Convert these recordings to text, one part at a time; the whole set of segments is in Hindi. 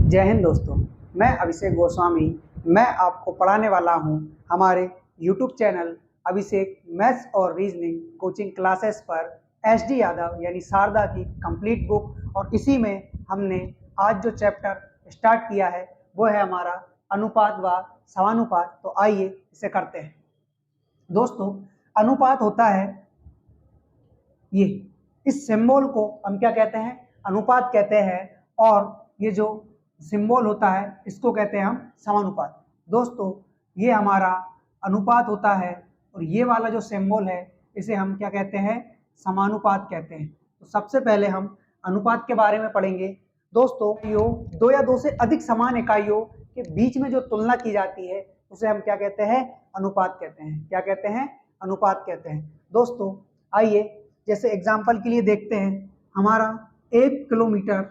जय हिंद दोस्तों, मैं अभिषेक गोस्वामी। मैं आपको पढ़ाने वाला हूं हमारे YouTube चैनल अभिषेक मैथ्स और रीजनिंग कोचिंग क्लासेस पर SD यादव यानी शारदा की कंप्लीट बुक। और इसी में हमने आज जो चैप्टर स्टार्ट किया है वो है हमारा अनुपात व समानुपात। तो आइए इसे करते हैं। दोस्तों, अनुपात होता है ये, इस सिंबल को हम क्या कहते हैं? अनुपात कहते हैं। और ये जो सिंबल होता है इसको कहते हैं हम समानुपात। दोस्तों, ये हमारा अनुपात होता है और ये वाला जो सिंबल है इसे हम क्या कहते हैं? समानुपात कहते हैं। तो सबसे पहले हम अनुपात के बारे में पढ़ेंगे। दोस्तों, दो या दो से अधिक समान इकाइयों के बीच में जो तुलना की जाती है उसे हम क्या कहते हैं? अनुपात कहते हैं। क्या कहते हैं? अनुपात कहते हैं। दोस्तों, आइए जैसे एग्जाम्पल के लिए देखते हैं। हमारा 1 किलोमीटर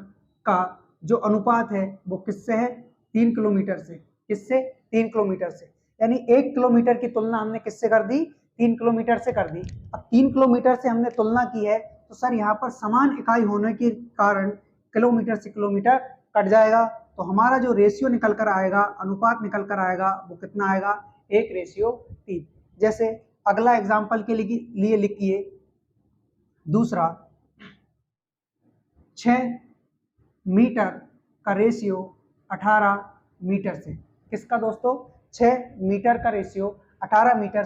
का जो अनुपात है वो किससे है? 3 किलोमीटर से। किससे? 3 किलोमीटर से। यानी 1 किलोमीटर की तुलना हमने किससे कर दी? 3 किलोमीटर से कर दी। अब 3 किलोमीटर से हमने तुलना की है तो सर यहाँ पर समान इकाई होने के कारण किलोमीटर से किलोमीटर कट जाएगा। तो हमारा जो रेशियो निकल कर आएगा, अनुपात निकल कर आएगा, वो कितना आएगा? 1:3। जैसे अगला एग्जाम्पल के लिए लिखिए दूसरा, 6 मीटर का रेशियो 18 मीटर से। किसका दोस्तों? 6 मीटर का रेशियो 18 मीटर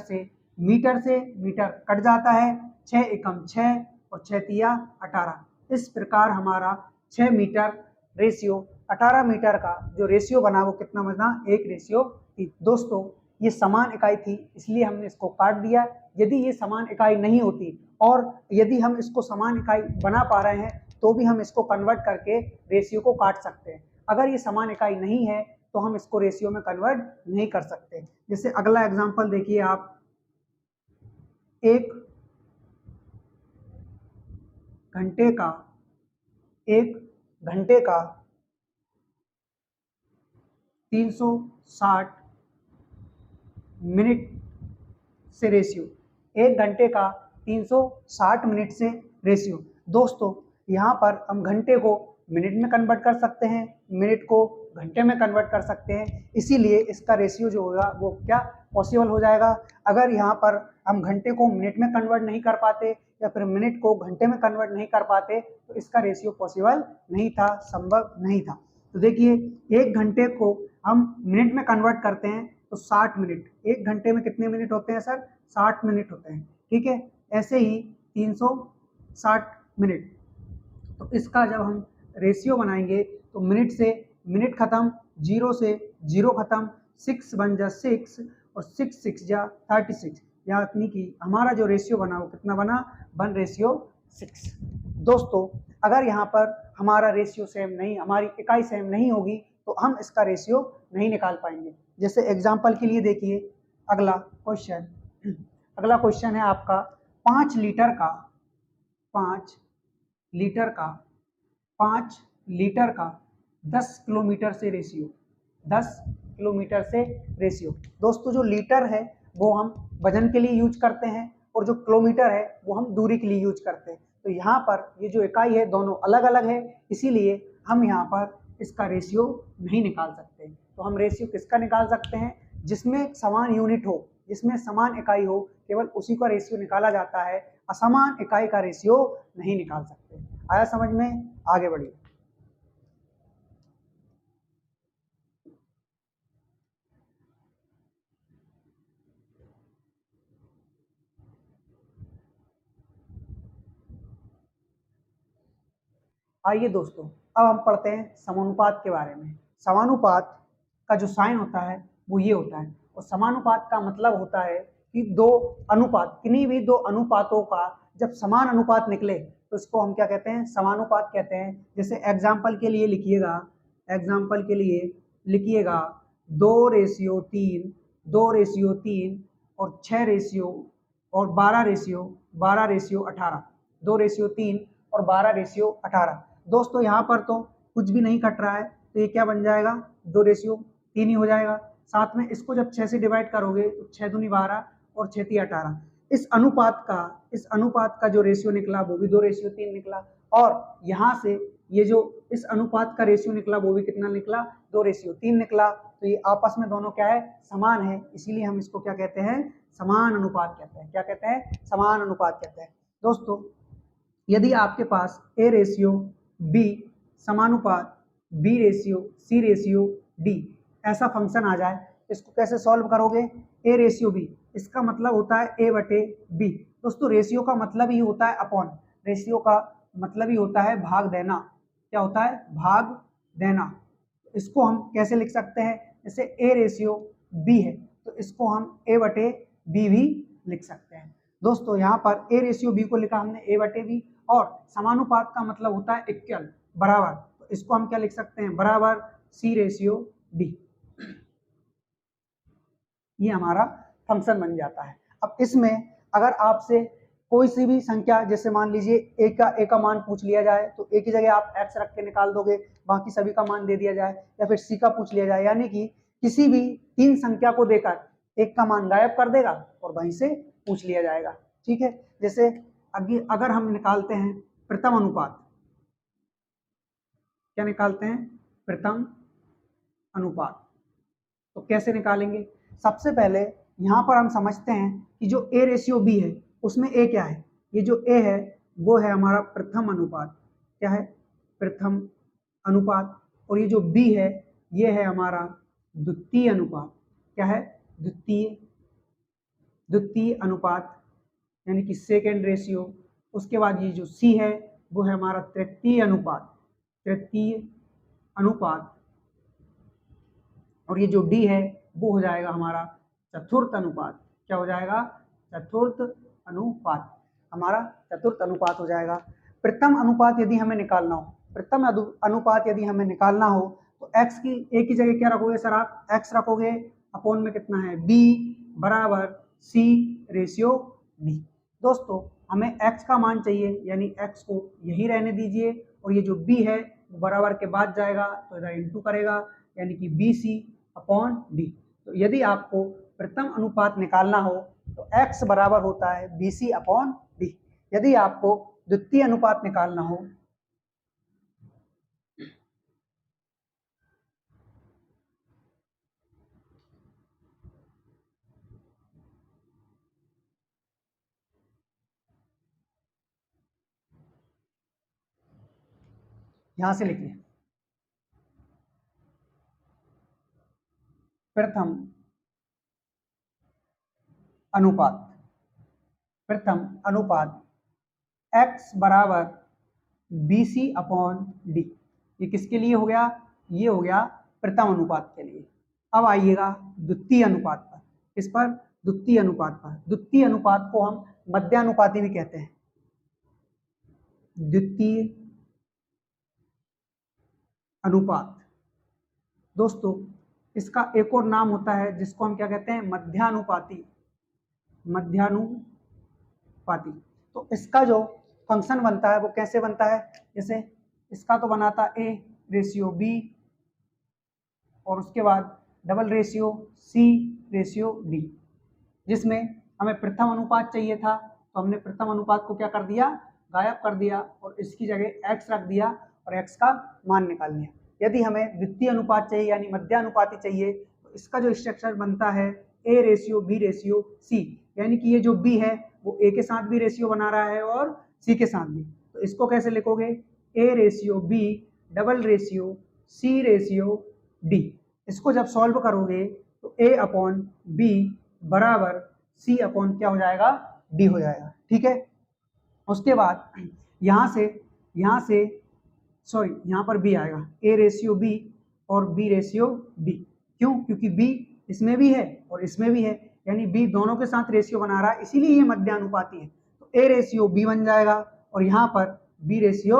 से मीटर कट जाता है। 6 एकम 6 और 6 तिया 18। इस प्रकार हमारा 6 मीटर रेशियो 18 मीटर का जो रेशियो बना वो कितना बना? 1:3। दोस्तों, ये समान इकाई थी इसलिए हमने इसको काट दिया। यदि ये समान इकाई नहीं होती और यदि हम इसको समान इकाई बना पा रहे हैं तो भी हम इसको कन्वर्ट करके रेशियो को काट सकते हैं। अगर ये समान इकाई नहीं है तो हम इसको रेशियो में कन्वर्ट नहीं कर सकते। जैसे अगला एग्जांपल देखिए आप, एक घंटे का 360 मिनट से रेशियो। 1 घंटे का 360 मिनट से रेशियो। दोस्तों, यहाँ पर हम घंटे को मिनट में कन्वर्ट कर सकते हैं, मिनट को घंटे में कन्वर्ट कर सकते हैं। इसीलिए इसका रेशियो जो होगा वो क्या पॉसिबल हो जाएगा। अगर यहाँ पर हम घंटे को मिनट में कन्वर्ट नहीं कर पाते या फिर मिनट को घंटे में कन्वर्ट नहीं कर पाते तो इसका रेशियो पॉसिबल नहीं था, संभव नहीं था। तो देखिए, 1 घंटे को हम मिनट में कन्वर्ट करते हैं तो 60 मिनट। 1 घंटे में कितने मिनट होते हैं सर? 60 मिनट होते हैं। ठीक है, ऐसे ही 360 मिनट। तो इसका जब हम रेशियो बनाएंगे तो मिनट से मिनट खत्म, 0 से 0 खत्म, 6 बन जा 6 और 6 6 जा 36। यानी कि हमारा जो रेशियो बना वो कितना बना? 1:6। दोस्तों, अगर यहाँ पर हमारा रेशियो सेम नहीं, हमारी इकाई सेम नहीं होगी तो हम इसका रेशियो नहीं निकाल पाएंगे। जैसे एग्जाम्पल के लिए देखिए अगला क्वेश्चन है आपका 5 लीटर का 10 किलोमीटर से रेशियो। 10 किलोमीटर से रेशियो। दोस्तों, जो लीटर है वो हम वजन के लिए यूज करते हैं और जो किलोमीटर है वो हम दूरी के लिए यूज करते हैं। तो यहाँ पर ये जो इकाई है दोनों अलग अलग है, इसीलिए हम यहाँ पर इसका रेशियो नहीं निकाल सकते। तो हम रेशियो किसका निकाल सकते हैं? जिसमें समान यूनिट हो, जिसमें समान इकाई हो, केवल उसी का रेशियो निकाला जाता है। असमान इकाई का रेशियो नहीं निकाल सकते। आया समझ में? आगे बढ़िए। आइए दोस्तों, अब हम पढ़ते हैं समानुपात के बारे में। समानुपात का जो साइन होता है वो ये होता है और समानुपात का मतलब होता है कि दो अनुपात, किन्हीं भी दो अनुपातों का जब समान अनुपात निकले तो इसको हम क्या कहते हैं? समानुपात कहते हैं। जैसे एग्जाम्पल के लिए लिखिएगा 2:3, 2:3 और 6 और 12:18। 2:3 और 12:18। दोस्तों, यहाँ पर तो कुछ भी नहीं कट रहा है तो ये क्या बन जाएगा? 2:3 ही हो जाएगा। साथ में इसको जब 6 से डिवाइड करोगे तो 6 दूनी 12 और 6 तिया 18। इस अनुपात का जो रेशियो निकला वो भी 2:3 निकला। और यहाँ से ये जो इस अनुपात का रेशियो निकला वो भी कितना निकला, 2:3 निकला। तो ये आपस में दोनों क्या है, समान है, इसीलिए हम इसको क्या कहते हैं, समान अनुपात कहते हैं। क्या कहते हैं, समान अनुपात कहते हैं। दोस्तों यदि आपके पास A ratio B समानुपात B ratio C ratio D ऐसा फंक्शन आ जाए, इसको कैसे सॉल्व करोगे, A रेशियो B, इसका मतलब होता है A/B। दोस्तों रेशियो का मतलब ही होता है अपॉन, रेशियो का मतलब ही होता है भाग देना। क्या होता है, भाग देना। इसको हम कैसे लिख सकते हैं, जैसे A रेशियो B है तो इसको हम A/B भी लिख सकते हैं। दोस्तों यहाँ पर A रेशियो B को लिखा हमने A/B, और समानुपात का मतलब होता है इक्वल, बराबर, तो इसको हम क्या लिख सकते हैं, बराबर C रेशियो D। ये हमारा फंक्शन बन जाता है। अब इसमें अगर आपसे कोई सी भी संख्या, जैसे मान लीजिए ए का मान पूछ लिया जाए तो ए की जगह आप एक्स रख के निकाल दोगे, बाकी सभी का मान दे दिया जाए, या फिर सी का पूछ लिया जाए, यानी कि किसी भी 3 संख्या को देकर एक का मान गायब कर देगा और वहीं से पूछ लिया जाएगा। ठीक है, जैसे अगर हम निकालते हैं प्रथम अनुपात, क्या निकालते हैं, प्रथम अनुपात, तो कैसे निकालेंगे, सबसे पहले यहाँ पर हम समझते हैं कि जो A रेशियो B है उसमें A क्या है, ये जो A है वो है हमारा प्रथम अनुपात, क्या है, प्रथम अनुपात, और ये जो B है ये है हमारा द्वितीय अनुपात, क्या है, द्वितीय अनुपात, यानी कि सेकेंड रेशियो। उसके बाद ये जो C है वो है हमारा तृतीय अनुपात, और ये जो D है वो हो जाएगा हमारा चतुर्थ अनुपात। क्या हो जाएगा, चतुर्थ अनुपात, हमारा चतुर्थ अनुपात हो जाएगा। प्रथम अनुपात यदि हमें निकालना हो, प्रथम अनुपात यदि हमें निकालना हो तो x की a की जगह क्या रखोगे सर, आप x रखोगे, अपॉन में कितना है b बराबर c रेशियो d। दोस्तों हमें x का मान चाहिए, यानी x को यही रहने दीजिए, और ये जो b है वो बराबर के बाद जाएगा तो इधर इंटू करेगा, यानी कि bc अपॉन d। तो यदि आपको प्रथम अनुपात निकालना हो तो x बराबर होता है bc अपॉन d। यदि आपको द्वितीय अनुपात निकालना हो, यहां से लिखिए, प्रथम अनुपात x बराबर bc अपॉन d। ये किसके लिए हो गया, ये हो गया प्रथम अनुपात के लिए। अब आइएगा द्वितीय अनुपात पर, किस पर, द्वितीय अनुपात पर। द्वितीय अनुपात को हम मध्यानुपाती भी कहते हैं, द्वितीय अनुपात। दोस्तों इसका एक और नाम होता है जिसको हम क्या कहते हैं, मध्यानुपाती। तो इसका जो फंक्शन बनता है वो कैसे बनता है, जैसे इसका तो बनाता ए रेशियो बी, और उसके बाद double ratio C ratio D, जिसमें हमें प्रथम अनुपात चाहिए था तो हमने प्रथम अनुपात को क्या कर दिया, गायब कर दिया, और इसकी जगह x रख दिया और x का मान निकाल लिया। यदि हमें द्वितीय अनुपात चाहिए यानी मध्यानुपाती चाहिए तो इसका जो स्ट्रक्चर बनता है a ratio b ratio c, यानी कि ये जो b है वो a के साथ भी रेशियो बना रहा है और c के साथ भी। तो इसको कैसे लिखोगे, a ratio b double ratio c ratio d। इसको जब सॉल्व करोगे तो a अपॉन b बराबर c अपॉन क्या हो जाएगा, d हो जाएगा। ठीक है, उसके बाद यहाँ से सॉरी यहाँ पर b आएगा, a रेशियो b और b रेशियो b। क्यों, क्योंकि b इसमें भी है और इसमें भी है, यानी b दोनों के साथ रेशियो बना रहा है, इसीलिए ये मध्यानुपाती है। तो a रेशियो b बन जाएगा और यहाँ पर b रेशियो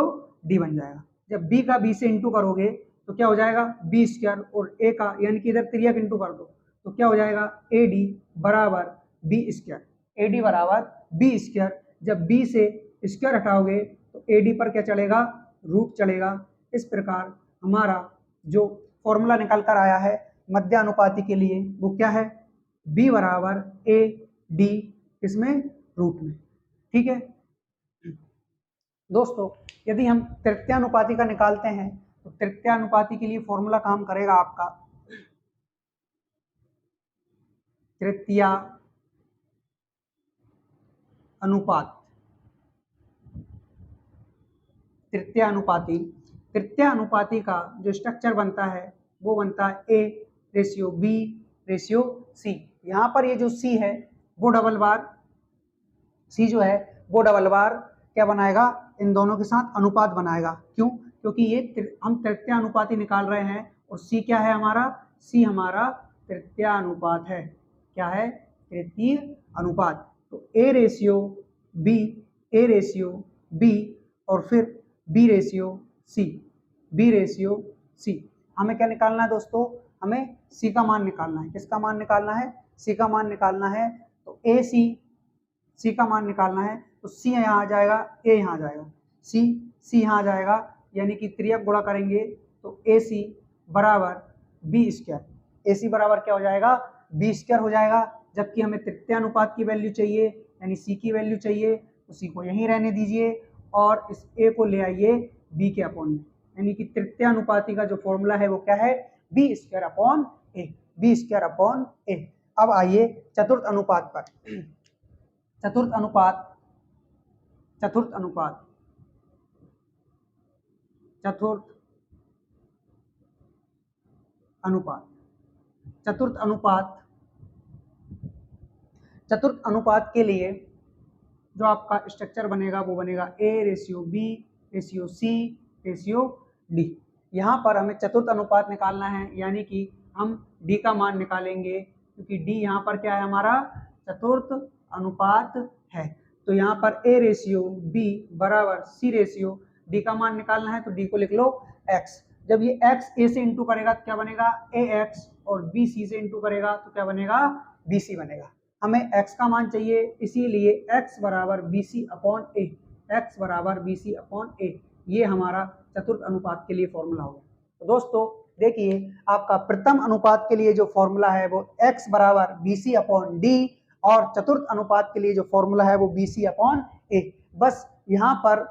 d बन जाएगा। जब b का b से इंटू करोगे तो क्या हो जाएगा, b स्क्वायर, और a का यानी कि इधर त्रियक इंटू कर दो तो क्या हो जाएगा, ad बराबर b स्क्वायर, ad बराबर b स्क्वायर। जब b से स्क्वायर हटाओगे तो ad पर क्या चलेगा, रूट चलेगा। इस प्रकार हमारा जो फॉर्मूला निकल कर आया है मध्यानुपाती के लिए वो क्या है, b बराबर ad इसमें रूट में। ठीक है, दोस्तों यदि हम तृतीयानुपाती का निकालते हैं तो तृतीयानुपाती के लिए फॉर्मूला काम करेगा आपका तृतीया अनुपात। तृतीया अनुपाती का जो स्ट्रक्चर बनता है वो बनता है A/B/C। यहाँ पर ये जो C है वो डबल बार C जो है वो डबल बार क्या बनाएगा, इन दोनों के साथ अनुपात बनाएगा। क्यों? क्योंकि ये हम तृतीया अनुपाती निकाल रहे हैं और C क्या है हमारा, C हमारा तृतीया अनुपात है। क्या है? तृतीय अनुपात। तो A/B और फिर B/C। हमें क्या निकालना है दोस्तों? हमें C का मान निकालना है। किसका मान निकालना है? C का मान निकालना है। तो C का मान निकालना है तो C यहाँ आ जाएगा, A यहाँ आ जाएगा, C यहाँ आ जाएगा, यानी कि त्रियक गुणा करेंगे तो AC बराबर B²। AC बराबर क्या हो जाएगा? B² हो जाएगा। जबकि हमें तृतीय अनुपात की वैल्यू चाहिए, यानी C की वैल्यू चाहिए, तो C को यहीं रहने दीजिए और इस A को ले आइए B के अपॉन में। यानी कि तृतीय अनुपाती का जो फॉर्मूला है वो क्या है? B² upon A। अब आइए चतुर्थ अनुपात पर। चतुर्थ अनुपात के लिए जो आपका स्ट्रक्चर बनेगा वो बनेगा A/B/C/D। यहाँ पर हमें चतुर्थ अनुपात निकालना है, यानी कि हम D का मान निकालेंगे, क्योंकि D यहाँ पर क्या है हमारा? चतुर्थ अनुपात है। तो यहाँ पर A/B बराबर C/D का मान निकालना है तो D को लिख लो X। जब ये X A से इंटू करेगा तो क्या बनेगा? AX, और B C से इंटू करेगा तो क्या बनेगा? BC बनेगा। हमें X का मान चाहिए, इसीलिए X बराबर BC अपॉन A। ये हमारा चतुर्थ अनुपात के लिए फॉर्मूला होगा। तो दोस्तों देखिए, आपका प्रथम अनुपात के लिए जो फॉर्मूला है वो X बराबर BC अपॉन D, और चतुर्थ अनुपात के लिए जो फॉर्मूला है वो BC अपॉन A। बस यहाँ पर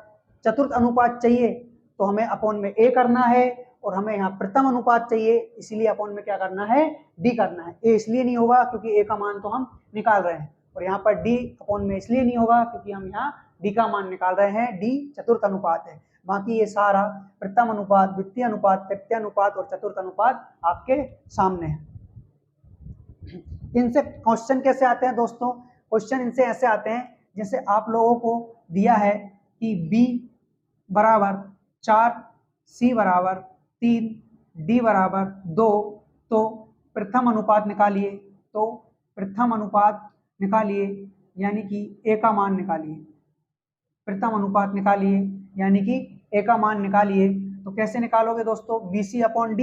चतुर्थ अनुपात चाहिए तो हमें अपॉन में A करना है, और हमें यहाँ प्रथम अनुपात चाहिए, इसीलिए अपॉन में क्या करना है? D करना है। A इसलिए नहीं होगा क्योंकि A का मान तो हम निकाल रहे हैं, और यहाँ पर D अपॉन में इसलिए नहीं होगा क्योंकि हम यहाँ D का मान निकाल रहे हैं। D चतुर्थ अनुपात है। बाकी ये सारा प्रथम अनुपात, द्वितीय अनुपात, तृतीय अनुपात और चतुर्थ अनुपात आपके सामने है। इनसे क्वेश्चन कैसे आते हैं दोस्तों? क्वेश्चन इनसे ऐसे आते हैं जैसे आप लोगों को दिया है कि B बराबर 4, C बराबर 3, D बराबर 2, तो प्रथम अनुपात निकालिए, यानी कि A का मान निकालिए। प्रथम अनुपात निकालिए यानी कि A का मान निकालिए। तो कैसे निकालोगे दोस्तों? BC upon D।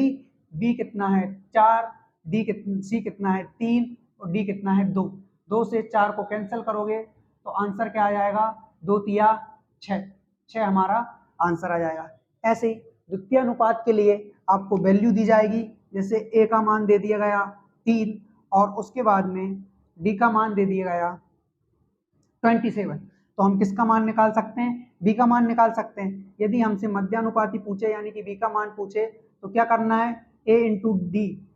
B कितना है? 4, C कितना है? 3, और D कितना है? 2। 2 से 4 को कैंसिल करोगे तो आंसर क्या आ जाएगा? 2 तिया 6। 6 हमारा आंसर आ जाएगा। ऐसे ही द्वितीय अनुपात के लिए आपको वैल्यू दी जाएगी, जैसे A का मान दे दिया गया 3, और उसके बाद में D का मान दे दिया गया 27। तो हम किसका मान निकाल सकते हैं? B का मान निकाल सकते हैं। यदि हमसे मध्यानुपाती पूछे यानी कि B का मान पूछे तो क्या करना है? A इंटू D,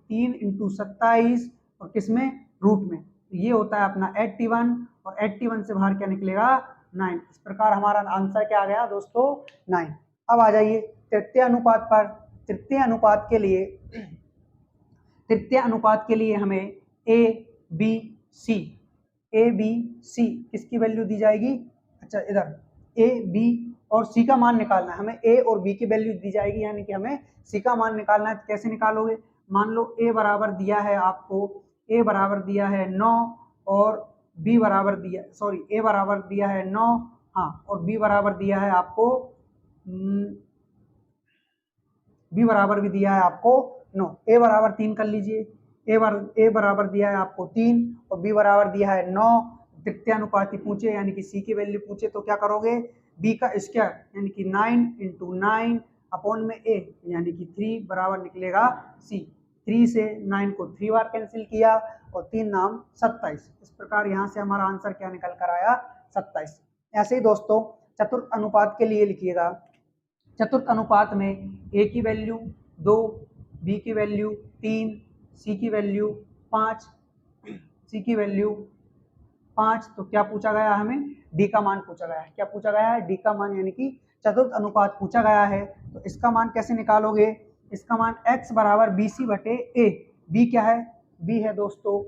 3 इंटू 27, और किसमें? रूट में। तो ये होता है अपना 81, और 81 से बाहर क्या निकलेगा? 9। इस प्रकार हमारा आंसर क्या आ गया दोस्तों? 9। अब आ जाइए तृतीय अनुपात पर। तृतीय अनुपात के लिए हमें A B C किसकी वैल्यू दी जाएगी? अच्छा, इधर A B और C का मान निकालना है। हमें A और B की वैल्यू दी जाएगी, यानी कि हमें C का मान निकालना है। तो कैसे निकालोगे? मान लो A बराबर दिया है आपको, A बराबर दिया है 9, और B बराबर दिया, सॉरी, A बराबर दिया है 9, हाँ, और B बराबर दिया है आपको B बराबर भी दिया है आपको 9। A बराबर 3 कर लीजिए। A बराबर दिया है आपको 3, और B बराबर दिया है 9। तृतीय अनुपाती पूछे यानी कि C की वैल्यू पूछे तो क्या करोगे? B का स्क्वायर यानी कि 9 इंटू 9 अपॉन में A, यानी कि 3 बराबर निकलेगा C। 3 से 9 को 3 बार कैंसिल किया, और 3 नाम 27। इस प्रकार यहाँ से हमारा आंसर क्या निकल कर आया? 27। ऐसे ही दोस्तों चतुर्थ अनुपात के लिए लिखिएगा, चतुर्थ अनुपात में ए की वैल्यू 2, बी की वैल्यू 3, सी की वैल्यू 5, सी की वैल्यू 5, तो क्या पूछा गया हमें, डी का मान पूछा गया है। क्या पूछा गया है, डी का मान, यानी कि चतुर्थ अनुपात पूछा गया है। तो इसका मान कैसे निकालोगे, इसका मान x बराबर बी सी बटे ए। बी क्या है, बी है दोस्तों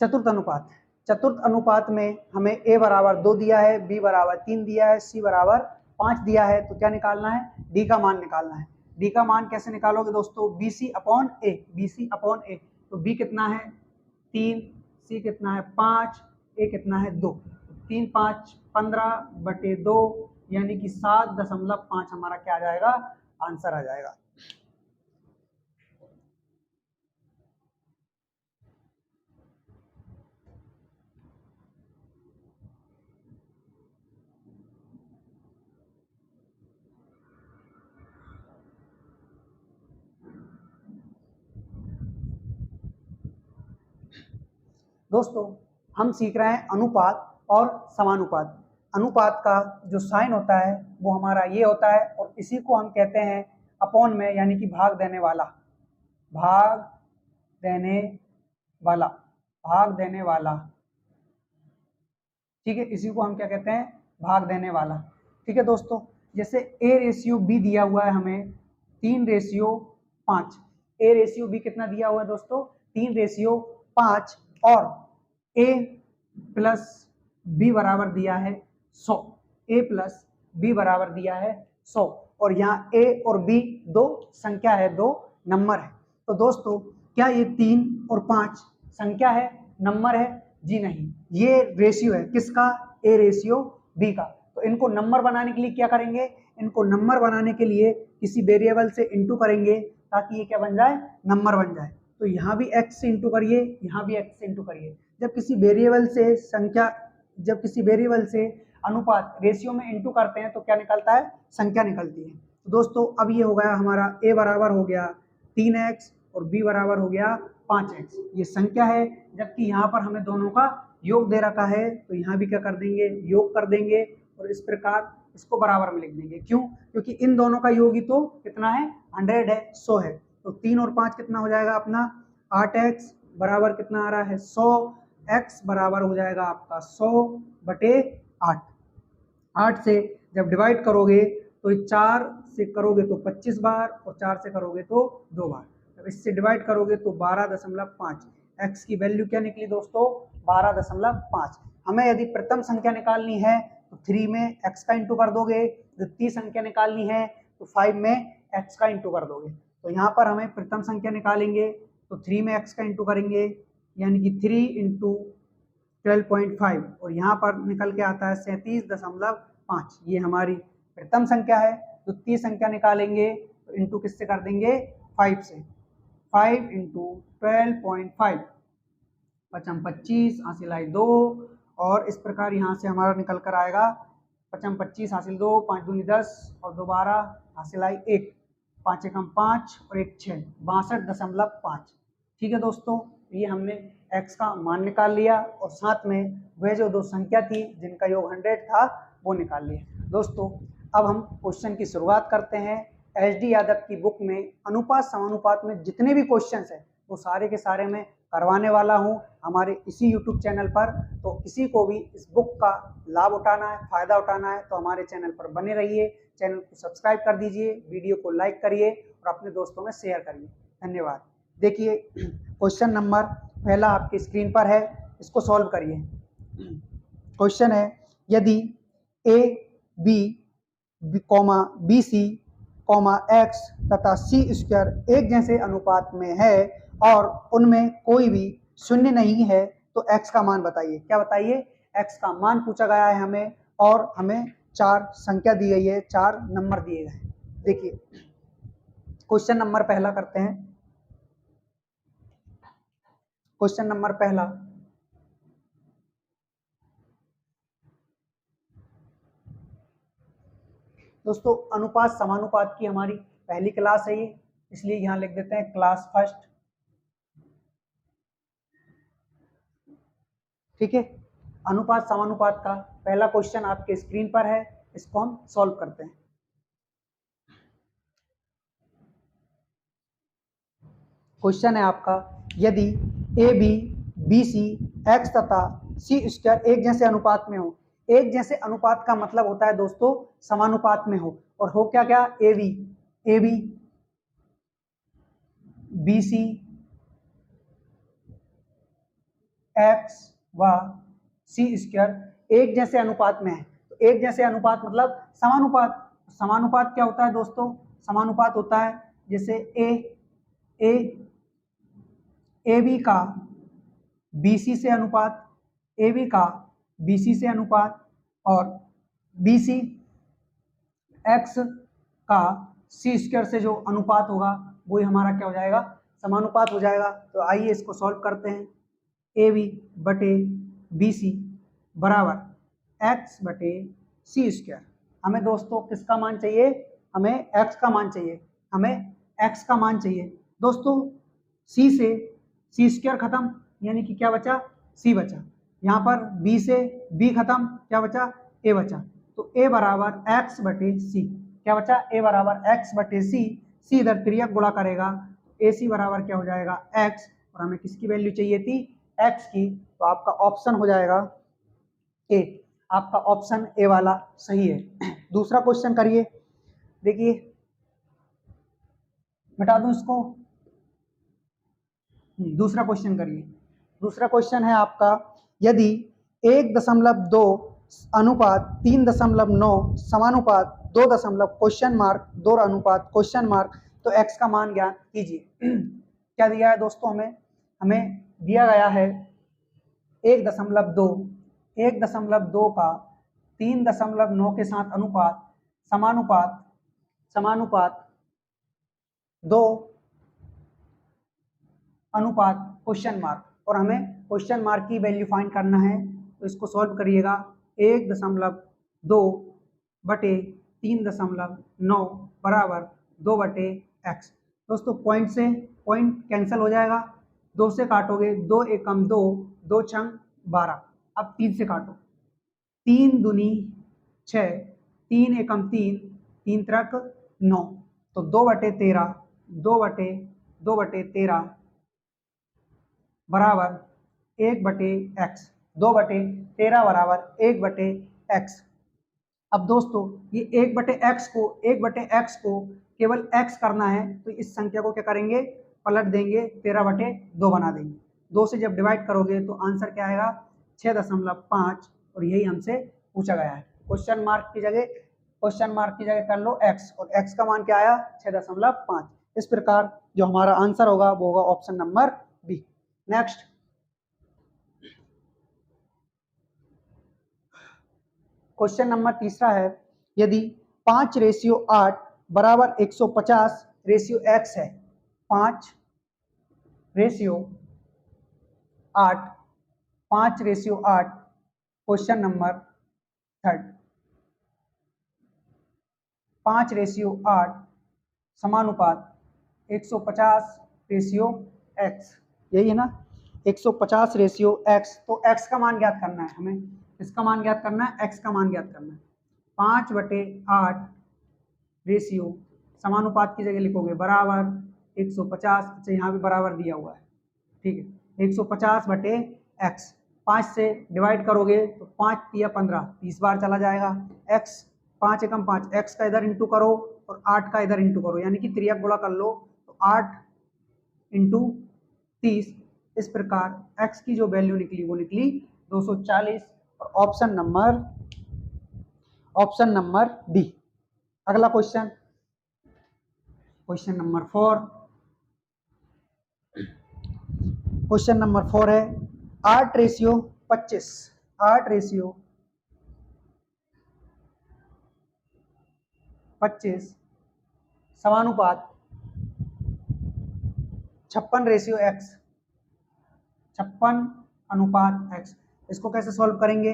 चतुर्थ अनुपात। चतुर्थ अनुपात में हमें ए बराबर 2 दिया है, बी बराबर 3 दिया है, सी बराबर 5 दिया है। तो क्या निकालना है, डी का मान निकालना है। डी का मान कैसे निकालोगे दोस्तों, बी सी अपॉन ए, बी सी अपॉन ए। तो बी कितना है 3, सी कितना है 5, ए कितना है 2। 3 5 15 बटे 2, यानी कि 7.5 हमारा क्या आ जाएगा, आंसर आ जाएगा। दोस्तों हम सीख रहे हैं अनुपात और समानुपात। अनुपात का जो साइन होता है वो हमारा ये होता है, और इसी को हम कहते हैं अपॉन में, यानी कि भाग देने वाला, भाग देने वाला, भाग देने वाला। ठीक है, इसी को हम क्या कहते हैं, भाग देने वाला। ठीक है दोस्तों, जैसे ए रेशियो बी दिया हुआ है हमें 3:5। ए रेशियो बी कितना दिया हुआ है दोस्तों, 3:5, और ए प्लस बी बराबर दिया है 100। ए प्लस बी बराबर दिया है 100, और यहाँ ए और बी दो संख्या है, दो नंबर है। तो दोस्तों क्या ये 3 और 5 संख्या है, नंबर है? जी नहीं, ये रेशियो है, किसका, ए रेशियो बी का। तो इनको नंबर बनाने के लिए क्या करेंगे, इनको नंबर बनाने के लिए किसी वेरिएबल से इंटू करेंगे, ताकि ये क्या बन जाए, नंबर बन जाए। तो यहाँ भी x से इंटू करिए, यहाँ भी x से इंटू करिए। जब किसी वेरिएबल से संख्या, जब किसी वेरिएबल से अनुपात रेशियो में इंटू करते हैं तो क्या निकलता है, संख्या निकलती है। तो दोस्तों अब ये हो गया हमारा, a बराबर हो गया 3x और b बराबर हो गया 5x, ये संख्या है। जबकि यहाँ पर हमें दोनों का योग दे रखा है, तो यहाँ भी क्या कर देंगे, योग कर देंगे, और इस प्रकार इसको बराबर में लिख देंगे। क्यों, क्योंकि इन दोनों का योग ही तो कितना है, 100 है, 100 है। तो 3 और 5 कितना हो जाएगा अपना, 8x बराबर कितना आ रहा है 100, x बराबर हो जाएगा आपका 100 बटे 8। 8 से जब डिवाइड करोगे तो 4 से करोगे तो 25 बार, और 4 से करोगे तो 2 बार। जब इससे डिवाइड करोगे तो 12.5। x की वैल्यू क्या निकली दोस्तों, 12.5। हमें यदि प्रथम संख्या निकालनी है तो 3 में x का इंटू कर दोगे, द्वितीय संख्या निकालनी है तो 5 में x का इंटू कर दोगे। तो यहाँ पर हमें प्रथम संख्या निकालेंगे तो 3 में x का इंटू करेंगे, यानी कि 3 इंटू 12.5, और यहाँ पर निकल के आता है 37.5। ये हमारी प्रथम संख्या है। द्वितीय संख्या निकालेंगे तो इंटू किससे कर देंगे, 5 से। 5 इंटू 12.5, 5 25 हासिल आई 2, और इस प्रकार यहाँ से हमारा निकल कर आएगा 5 25 हासिल 2, 5 दूनी 10 और 2 12 हासिल आई 1, 5 एकम 5 और 1 6, 62.5। ठीक है दोस्तों, ये हमने x का मान निकाल लिया, और साथ में वह जो दो संख्या थी जिनका योग 100 था वो निकाल लिया। दोस्तों अब हम क्वेश्चन की शुरुआत करते हैं। एच.डी. यादव की बुक में अनुपात समानुपात में जितने भी क्वेश्चंस हैं वो सारे के सारे मैं करवाने वाला हूं हमारे इसी यूट्यूब चैनल पर। तो किसी को भी इस बुक का लाभ उठाना है, फायदा उठाना है, तो हमारे चैनल पर बने रहिए। चैनल को सब्सक्राइब कर दीजिए, वीडियो को लाइक करिए और अपने दोस्तों में शेयर करिए। धन्यवाद। देखिए क्वेश्चन नंबर पहला आपकी स्क्रीन पर है, इसको सॉल्व करिए। क्वेश्चन है, यदि A B comma B C comma X तथा सी स्क्वायर एक जैसे अनुपात में है और उनमें कोई भी शून्य नहीं है तो एक्स का मान बताइए। क्या बताइए, एक्स का मान पूछा गया है हमें, और हमें 4 संख्या दी गई है, 4 नंबर दिए गए हैं। देखिए क्वेश्चन नंबर पहला करते हैं। क्वेश्चन नंबर पहला, दोस्तों अनुपात समानुपात की हमारी पहली क्लास है ये, इसलिए यहाँ लिख देते हैं क्लास फर्स्ट। ठीक है, अनुपात समानुपात का पहला क्वेश्चन आपके स्क्रीन पर है, इसको हम सॉल्व करते हैं। क्वेश्चन है आपका, यदि A B B C X तथा सी स्क्वायर एक जैसे अनुपात में हो। एक जैसे अनुपात का मतलब होता है दोस्तों समानुपात में हो, और हो क्या क्या, A B B C X व सी स्क्वायर एक जैसे अनुपात में है। तो एक जैसे अनुपात मतलब समानुपात। समानुपात क्या होता है दोस्तों, समानुपात होता है जैसे ए बी का बी सी से अनुपात, ए बी का बी सी से अनुपात, और बी सी एक्स का सी स्क्वायर से जो अनुपात होगा वही हमारा क्या हो जाएगा, समानुपात हो जाएगा। तो आइए इसको सॉल्व करते हैं। ए बी बटे बी सी बराबर एक्स बटे सी स्क्वायर। हमें दोस्तों किसका मान चाहिए, हमें एक्स का मान चाहिए, हमें एक्स का मान चाहिए दोस्तों। सी से सी स्क्वायर खत्म, यानी कि क्या बचा, सी बचा। यहाँ पर बी से बी खत्म, क्या बचा, ए बचा। तो ए बराबर एक्स बटे सी, क्या बचा, ए बराबर एक्स बटे सी। सी इधर त्रियक गुणा करेगा, ए सी बराबर क्या हो जाएगा, एक्स, और हमें किसकी वैल्यू चाहिए थी, एक्स की। तो आपका ऑप्शन हो जाएगा ए, आपका ऑप्शन ए वाला सही है। दूसरा क्वेश्चन करिए, देखिए मिटा दूं इसको। दूसरा क्वेश्चन करिए। दूसरा क्वेश्चन है आपका, यदि 1.2 अनुपात 3.9 समानुपात 2 क्वेश्चन मार्क 2 अनुपात क्वेश्चन मार्क, तो एक्स का मान ज्ञात कीजिए। क्या दिया है दोस्तों, हमें दिया गया है 1.2 का 3.9 के साथ अनुपात समानुपात 2 अनुपात क्वेश्चन मार्क, और हमें क्वेश्चन मार्क की वैल्यू फाइंड करना है। तो इसको सॉल्व करिएगा। 1.2 बटे 3.9 बराबर 2 बटे एक्स। दोस्तों पॉइंट से पॉइंट कैंसिल हो जाएगा, 2 से काटोगे 2 एकम 2, 2 छंग 12। अब 3 से काटो, 3 दूनी 6, 3 एकम 3, 3 त्रिक 9, तो 2 बटे 13, 2 बटे 13 बराबर 1 बटे एक्स। 2 बटे 13 बराबर 1 बटे एक्स। अब दोस्तों ये 1 बटे एक्स को केवल एक्स करना है, तो इस संख्या को क्या करेंगे, पलट देंगे, 13 बटे 2 बना देंगे। 2 से जब डिवाइड करोगे तो आंसर क्या आएगा, 6.5, और यही हमसे पूछा गया है। क्वेश्चन मार्क की जगह कर लो एक्स, और एक्स का मान क्या आया, 6.5। इस प्रकार जो हमारा आंसर होगा वो होगा option number B. Next question number तीसरा है, यदि 5:8 बराबर 150 रेशियो एक्स है। 5:8 question number third. 5:8 समानुपात 150 ratio x, यही है ना, 150 रेशियो एक्स। तो एक्स का मान ज्ञात करना है हमें, इसका मान ज्ञात करना है, एक्स का मान ज्ञात करना है। 5/8 रेशियो समानुपात की जगह लिखोगे बराबर 150। अच्छा यहाँ भी बराबर दिया हुआ है, ठीक है, 150 बटे एक्स। 5 से डिवाइड करोगे तो 5 या 15, 30 बार चला जाएगा। एक्स 5 एकम 5, एक्स का इधर इंटू करो और 8 का इधर इंटू करो, यानी कि त्रियक गुणा कर लो, तो 8 इंटू 30। इस प्रकार x की जो वैल्यू निकली वो निकली 240, और ऑप्शन नंबर डी। अगला क्वेश्चन नंबर 4। क्वेश्चन नंबर 4 है 8:25 समानुपात 56:x 56 अनुपात x। इसको कैसे सॉल्व करेंगे,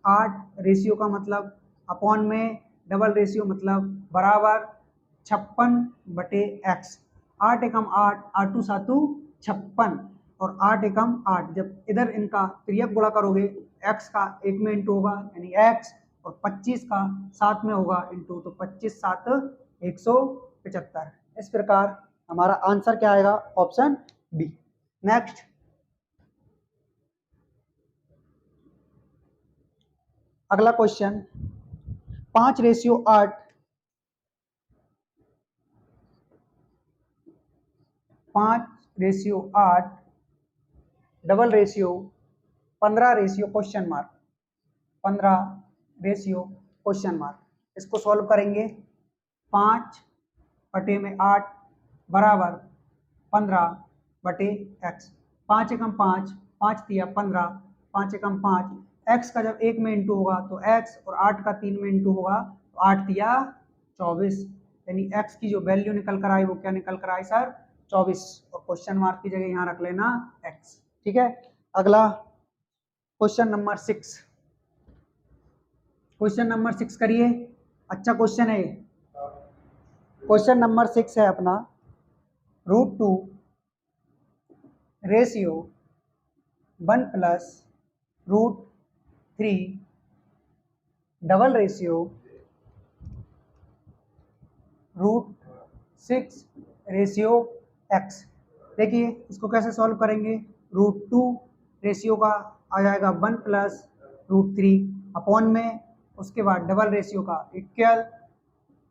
8 रेशियो का मतलब अपॉन में डबल रेशियो मतलब बराबर 56/x। 8 एकम 8, 8 टू 7 56 और 8 एकम 8। जब इधर इनका तिर्यक गुणा करोगे, x का 1 में इंटू होगा यानी x, और 25 का 7 में होगा इंटू, तो 25 7 175। इस प्रकार हमारा आंसर क्या आएगा? Option B. नेक्स्ट, अगला question 5:8 5:8 double ratio 15 ratio question mark 15 ratio question mark. इसको सॉल्व करेंगे। 5/8 बराबर 15/x। 5 एकम 5, 5 तिया 15, 5 एकम 5। x का जब 1 में इंटू होगा तो x, और 8 का 3 में इंटू होगा तो 8 तिया 24, यानी x की जो वैल्यू निकल कर आई वो क्या निकल कर आई सर? 24। और क्वेश्चन मार्क की जगह यहाँ रख लेना x। ठीक है। अगला क्वेश्चन नंबर 6। क्वेश्चन नंबर 6 करिए, अच्छा क्वेश्चन है ये। क्वेश्चन नंबर 6 है अपना √2 ratio 1 plus √3 double ratio √6 ratio x। देखिए इसको कैसे सॉल्व करेंगे। √2 रेशियो का आ जाएगा 1 प्लस √3 अपॉन में, उसके बाद डबल रेशियो का इक्वल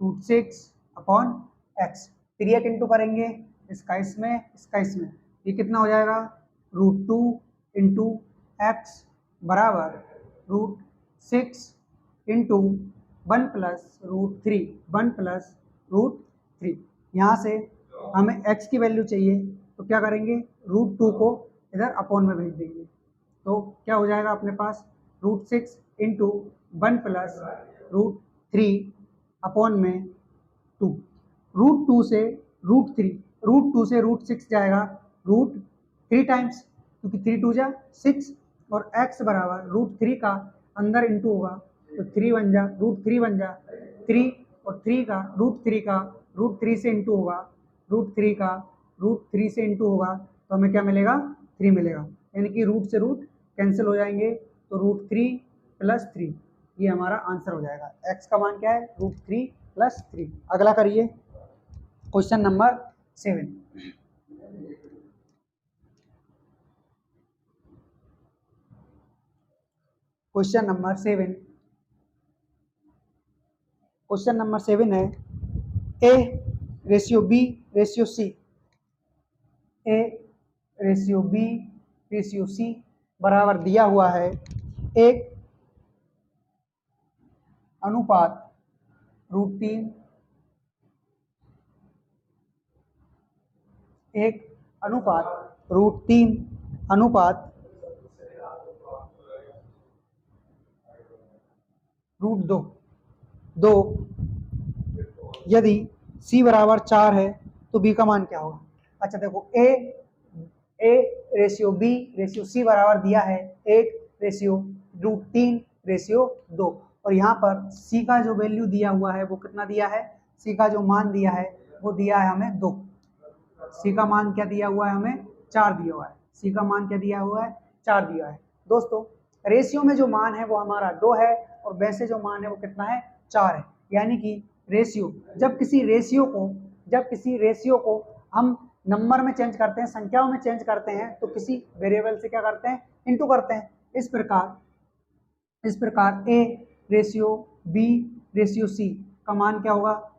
√6 अपॉन x। तिर्यक इंटू करेंगे, इसका इसमें, इसका इसमें, ये कितना हो जाएगा? √2 इंटू x बराबर √6 इंटू 1 प्लस √3, 1 प्लस √3। यहाँ से हमें x की वैल्यू चाहिए तो क्या करेंगे? √2 को इधर अपॉन में भेज देंगे, तो क्या हो जाएगा अपने पास? √6 इंटू 1 प्लस √3 अपॉन में 2। √2 से √3, √2 से √6 जाएगा √3 टाइम्स, क्योंकि 3 2 जा 6, और x बराबर √3 का अंदर इंटू होगा तो 3 बन जा, √3 बन जा 3, और 3 का √3 से इंटू होगा, √3 का √3 से इंटू होगा तो हमें क्या मिलेगा? 3 मिलेगा, यानी कि रूट से रूट कैंसिल हो जाएंगे, तो √3 + 3 ये हमारा आंसर हो जाएगा। x का मान क्या है? √3 + 3। अगला करिए question number 7। Question number 7, question number 7 है A:B:C, A:B:C बराबर दिया हुआ है एक अनुपात √3, एक अनुपात √3 अनुपात √2, 2। यदि C बराबर 4 है तो B का मान क्या होगा? अच्छा देखो, A:B:C बराबर दिया है 1:√3:2, और यहाँ पर C का जो वैल्यू दिया हुआ है वो कितना दिया है? C का जो मान दिया है वो दिया है हमें 2। C का मान क्या दिया हुआ है? हमें 4 दिया हुआ है। C का मान क्या दिया हुआ है? 4 दिया है। दोस्तों रेशियो में जो मान है वो हमारा 2 है, और वैसे जो मान है वो कितना है? 4 है। यानी कि रेशियो, जब किसी रेशियो को हम नंबर में चेंज करते हैं, संख्याओं में चेंज करते हैं, तो किसी वेरिएबल से क्या करते हैं? इनटू करते हैं। इस प्रकार A:B:C का मान क्या होगा?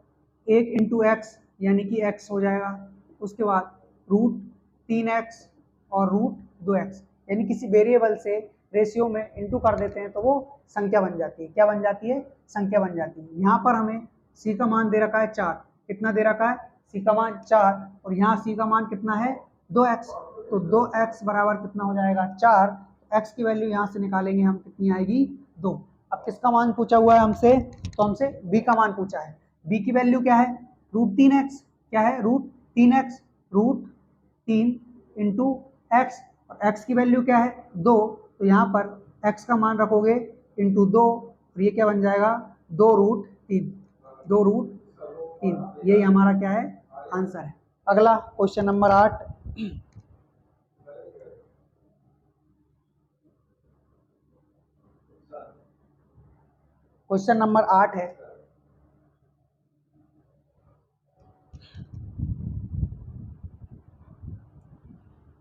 1 × x यानी कि x हो जाएगा, उसके बाद √3x और √2x, यानी किसी वेरिएबल से रेशियो में इनटू कर देते हैं तो वो संख्या बन जाती है। क्या बन जाती है? संख्या बन जाती है। यहाँ पर हमें C का मान दे रखा है 4। कितना दे रखा है? C का मान 4, और यहाँ C का मान कितना है? 2x। तो 2x बराबर कितना हो जाएगा? 4। x की वैल्यू यहाँ से निकालेंगे हम, कितनी आएगी? 2। अब किसका मान पूछा हुआ है हमसे? तो हमसे b का मान पूछा है। b की वैल्यू क्या है? √3x। क्या है? √3x, √3 इंटू x, और x की वैल्यू क्या है? 2। तो यहाँ पर x का मान रखोगे इंटू 2, और ये क्या बन जाएगा? 2√3, 2√3 3, यही हमारा क्या है आंसर है। अगला क्वेश्चन नंबर 8। क्वेश्चन नंबर 8 है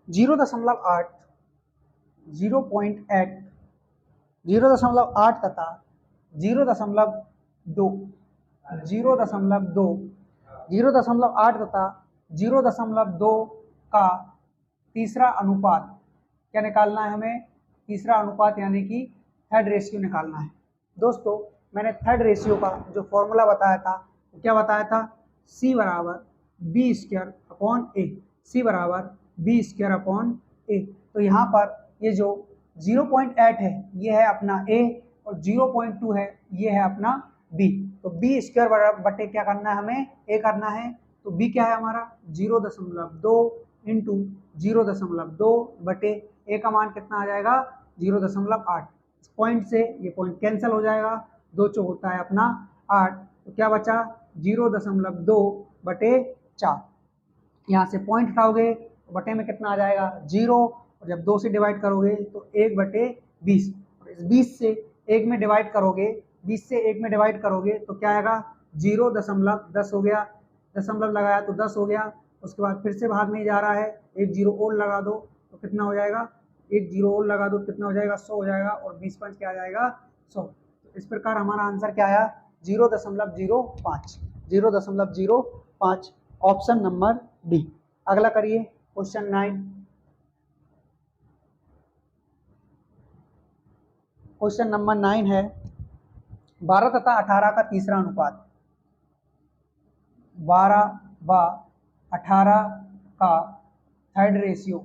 0.8, 0.8, 0.8 तथा 0.2, 0.2, 0.8 तथा 0.2 का तीसरा अनुपात क्या निकालना है हमें? तीसरा अनुपात यानी कि थर्ड रेशियो निकालना है। दोस्तों मैंने थर्ड रेशियो का जो फॉर्मूला बताया था वो क्या बताया था? C बराबर बी स्क्वायर अपॉन ए, C बराबर बी स्क्वायर अपॉन ए। तो यहाँ पर ये जो 0.8 है ये है अपना A और 0.2 है ये है अपना B। तो B स्क्वायर बटे क्या करना है हमें? A करना है। तो B क्या है हमारा? 0.2 इंटू 0.2 बटे A का मान कितना आ जाएगा? 0.8। इस पॉइंट से ये पॉइंट कैंसिल हो जाएगा, 2 चौ होता है अपना 8। तो क्या बचा? 0.2 बटे 4। यहाँ से पॉइंट हटाओगे तो बटे में कितना आ जाएगा? 0। और जब 2 से डिवाइड करोगे तो 1/20। और इस 20 से 1 में डिवाइड करोगे, 20 से 1 में डिवाइड करोगे तो क्या आएगा? 0.10 हो गया। दशमलव लगाया तो 10 हो गया। उसके बाद फिर से भाग नहीं जा रहा है, 1 0 और लगा दो तो कितना हो जाएगा? 1 0 और लगा दो कितना हो जाएगा? 100 हो जाएगा। और 20 पंच क्या आ जाएगा? 100। तो इस प्रकार हमारा आंसर क्या आया? 0.05, 0.05, ऑप्शन नंबर डी। अगला करिए क्वेश्चन 9। क्वेश्चन नंबर 9 है 12 तथा 18 का तीसरा अनुपात। 12 व 18 का थर्ड रेशियो,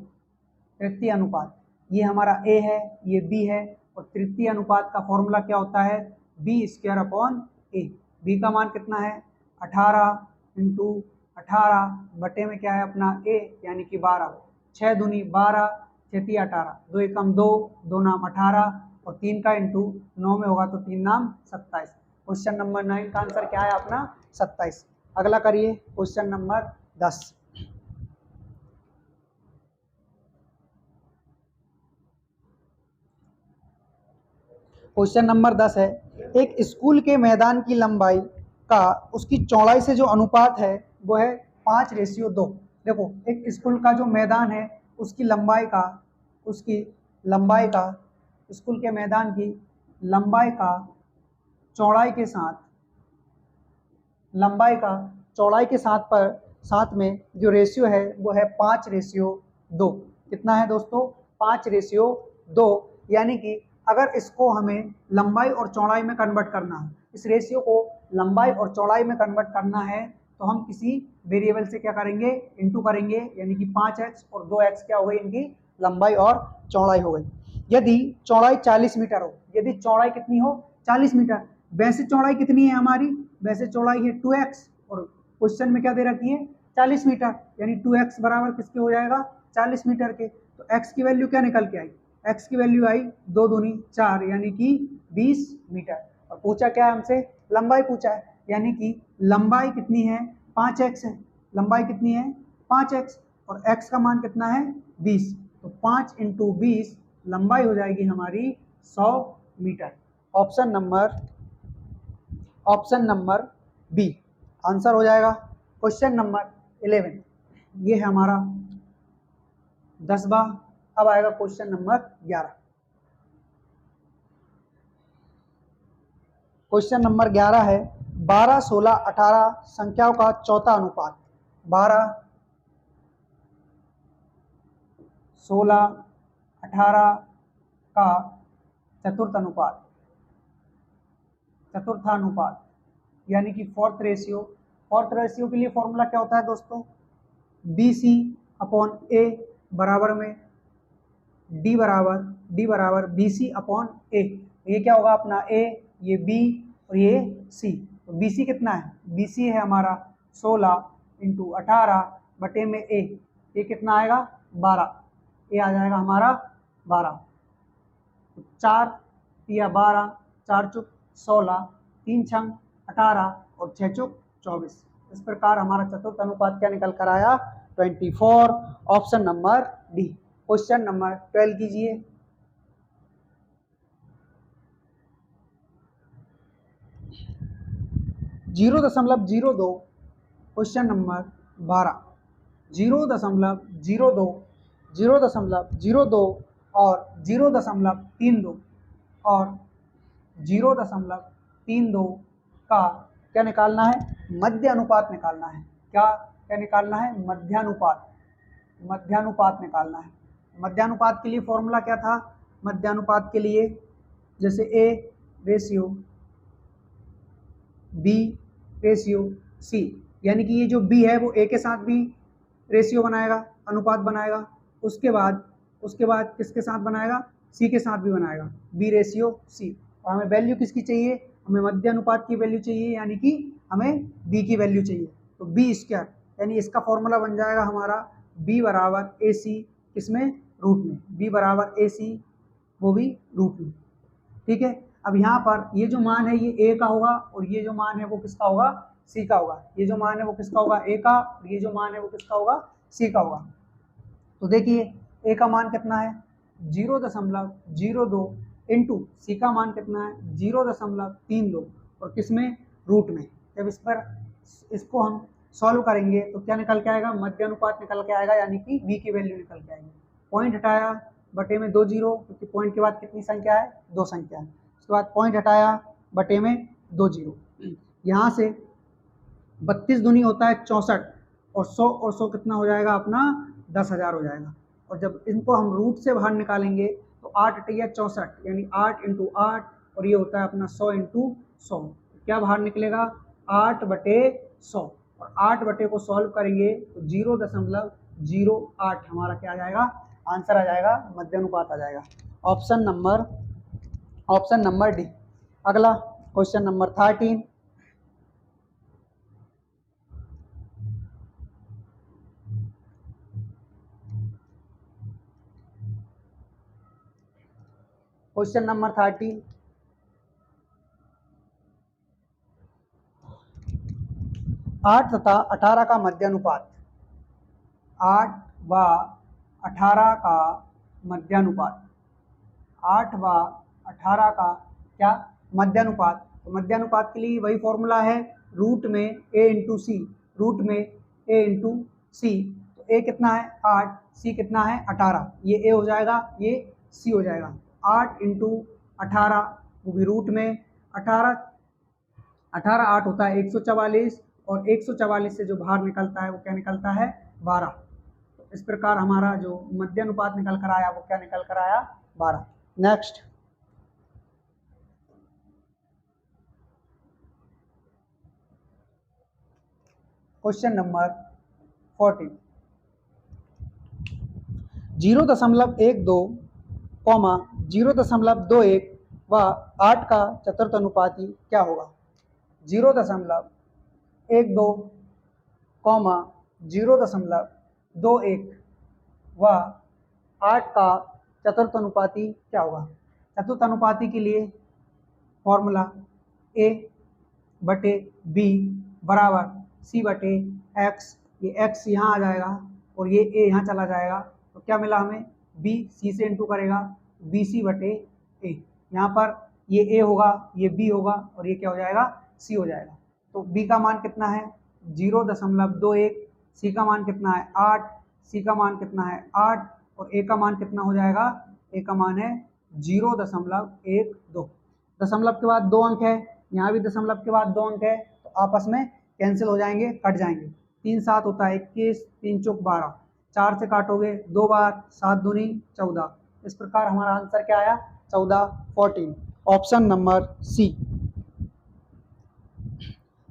तृतीय अनुपात। ये हमारा A है, ये B है। और तृतीय अनुपात का फॉर्मूला क्या होता है? B square upon A। B का मान कितना है? 18 इंटू 18 बटे में क्या है अपना A यानी कि 12। 6 दूनी 12, 6 तिया 18, 2 एकम 2, 2 नाम 18 और 3 का इंटू 9 में होगा तो 3 नाम 27। क्वेश्चन नंबर 9 का आंसर क्या है अपना? 27। अगला करिए क्वेश्चन नंबर 10। क्वेश्चन नंबर 10 है एक स्कूल के मैदान की लंबाई का उसकी चौड़ाई से जो अनुपात है वो है 5:2। देखो एक स्कूल का जो मैदान है उसकी लंबाई का स्कूल के मैदान की लंबाई का चौड़ाई के साथ में जो रेशियो है वो है 5:2। कितना है दोस्तों? 5:2। यानी कि अगर इसको हमें लंबाई और चौड़ाई में कन्वर्ट करना है, इस रेशियो को लंबाई और चौड़ाई में कन्वर्ट करना है तो हम किसी वेरिएबल से क्या करेंगे? इंटू करेंगे। यानी कि 5x और 2x क्या हो गई? इनकी लंबाई और चौड़ाई हो गई। यदि चौड़ाई 40 मीटर हो, यदि चौड़ाई कितनी हो? 40 मीटर। वैसे चौड़ाई कितनी है हमारी? वैसे चौड़ाई है 2x और क्वेश्चन में क्या दे रखी है? 40 मीटर। यानी 2x बराबर किसके हो जाएगा? 40 मीटर के। तो x की वैल्यू क्या निकल के आई? x की वैल्यू आई 2 दूनी 4 यानी कि 20 मीटर। और पूछा क्या है हमसे? लंबाई पूछा है। यानी कि लंबाई कितनी है? 5x है। लंबाई कितनी है? 5x और x का मान कितना है? 20। तो 5 इंटू 20 लंबाई हो जाएगी हमारी 100 metre. Option number B answer हो जाएगा। क्वेश्चन नंबर 11 ये है हमारा 10वां। अब आएगा क्वेश्चन नंबर 11। क्वेश्चन नंबर 11 है 12, 16, 18 संख्याओं का चौथा अनुपात। 12, 16, 18 का चतुर्थानुपात यानी कि फोर्थ रेशियो। फोर्थ रेशियो के लिए फॉर्मूला क्या होता है दोस्तों? BC अपॉन A बराबर में D बराबर BC अपॉन A। ये क्या होगा अपना A, ये B और ये C। तो BC कितना है? BC है हमारा 16 इंटू 18 बटे में A। ये कितना आएगा? 12। ये आ जाएगा हमारा 12। 4 तिया 12, 4 चुक 16, 3 छंग 18 और 6 चुक 24। इस प्रकार हमारा चतुर्थ अनुपात क्या निकल कर आया 24। Option number D. Question number 12 कीजिए। जीरो दशमलव जीरो दो। Question number 12। 0.02, 0.02 और 0.32 और 0.32 का क्या निकालना है? मध्य अनुपात निकालना है। क्या निकालना है? मध्यानुपात। मध्यानुपात निकालना है। मध्यानुपात के लिए फॉर्मूला क्या था? मध्यानुपात के लिए जैसे A ratio B ratio C, यानी कि ये जो B है वो A के साथ भी रेशियो बनाएगा, अनुपात बनाएगा। उसके बाद किसके साथ बनाएगा? C के साथ भी बनाएगा, B रेशियो C। और हमें वैल्यू किसकी चाहिए? हमें मध्य अनुपात की वैल्यू चाहिए, यानी कि हमें B की वैल्यू चाहिए। तो B स्क्वायर, यानी इसका फॉर्मूला बन जाएगा हमारा B बराबर AC, किसमें? रूट में। B बराबर AC, वो भी रूट में। ठीक है। अब यहाँ पर ये जो मान है ये A का होगा और ये जो मान है वो किसका होगा? C का होगा। ये जो मान है वो किसका होगा? A का, और ये जो मान है वो किसका होगा? C का होगा। तो देखिए A का मान कितना है? 0.02 इंटू C का मान कितना है? 0.32 और किसमें? रूट में। जब इसको हम सॉल्व करेंगे तो क्या निकल के आएगा? मध्य अनुपात निकल के आएगा, यानी कि B की वैल्यू निकल के आएगी। पॉइंट हटाया, बटे में 2 जीरो, क्योंकि पॉइंट के बाद कितनी संख्या है? 2 संख्या है। उसके बाद पॉइंट हटाया, बटे में 2 जीरो। यहाँ से 32 दूनी होता है 64 और 100 कितना हो जाएगा अपना? 10,000 हो जाएगा। और जब इनको हम रूट से बाहर निकालेंगे तो 8 अटैया 64, यानी 8 इंटू 8 और ये होता है अपना 100 इंटू 100। क्या बाहर निकलेगा? 8/100। और 8 बटे को सॉल्व करेंगे तो 0.08 हमारा क्या आ जाएगा? आंसर आ जाएगा, मध्य अनुपात आ जाएगा। Option number D. अगला क्वेश्चन नंबर 13। Question number 13। 8 तथा 18 का मध्य अनुपात। 8 व 18 का मध्य अनुपात। 8 व 18 का क्या? मध्य अनुपात। तो मध्य अनुपात के लिए वही फॉर्मूला है, रूट में A इंटू सी। रूट में A इंटू सी। तो A कितना है? 8, C कितना है? 18। ये A हो जाएगा, ये C हो जाएगा। 8 इंटू 18, वो भी रूट में। 18 8 होता है 144 और 144 से जो बाहर निकलता है वो क्या निकलता है? 12। तो इस प्रकार हमारा जो मध्य अनुपात निकल कर आया वो क्या निकल कर आया? 12। Next question number 14। 0.12, 0.21 व 8 का चतुर्थ अनुपाती क्या होगा? 0.12, 0.21 व 8 का चतुर्थ अनुपाती क्या होगा? चतुर्थ अनुपाती के लिए फॉर्मूला A बटे B बराबर C बटे X। ये X यहाँ आ जाएगा और ये A यहाँ चला जाएगा, तो क्या मिला हमें? B C से इंटू करेगा, BC बटे A। यहाँ पर ये A होगा, ये B होगा और ये क्या हो जाएगा? C हो जाएगा। तो B का मान कितना है? 0.21, C का मान कितना है? 8, C का मान कितना है? 8 और A का मान कितना हो जाएगा? A का मान है 0.12। दशमलव के बाद 2 अंक है, यहाँ भी दशमलव के बाद 2 अंक है, तो आपस में कैंसिल हो जाएंगे, कट जाएंगे। 3 7 होता है 21, 3 चौक 12, 4 से काटोगे 2 बार, 7 दूनी 14। इस प्रकार हमारा आंसर क्या आया? 14। Option number C.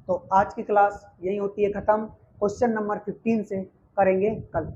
तो आज की क्लास यही होती है खत्म। क्वेश्चन नंबर 15 से करेंगे कल।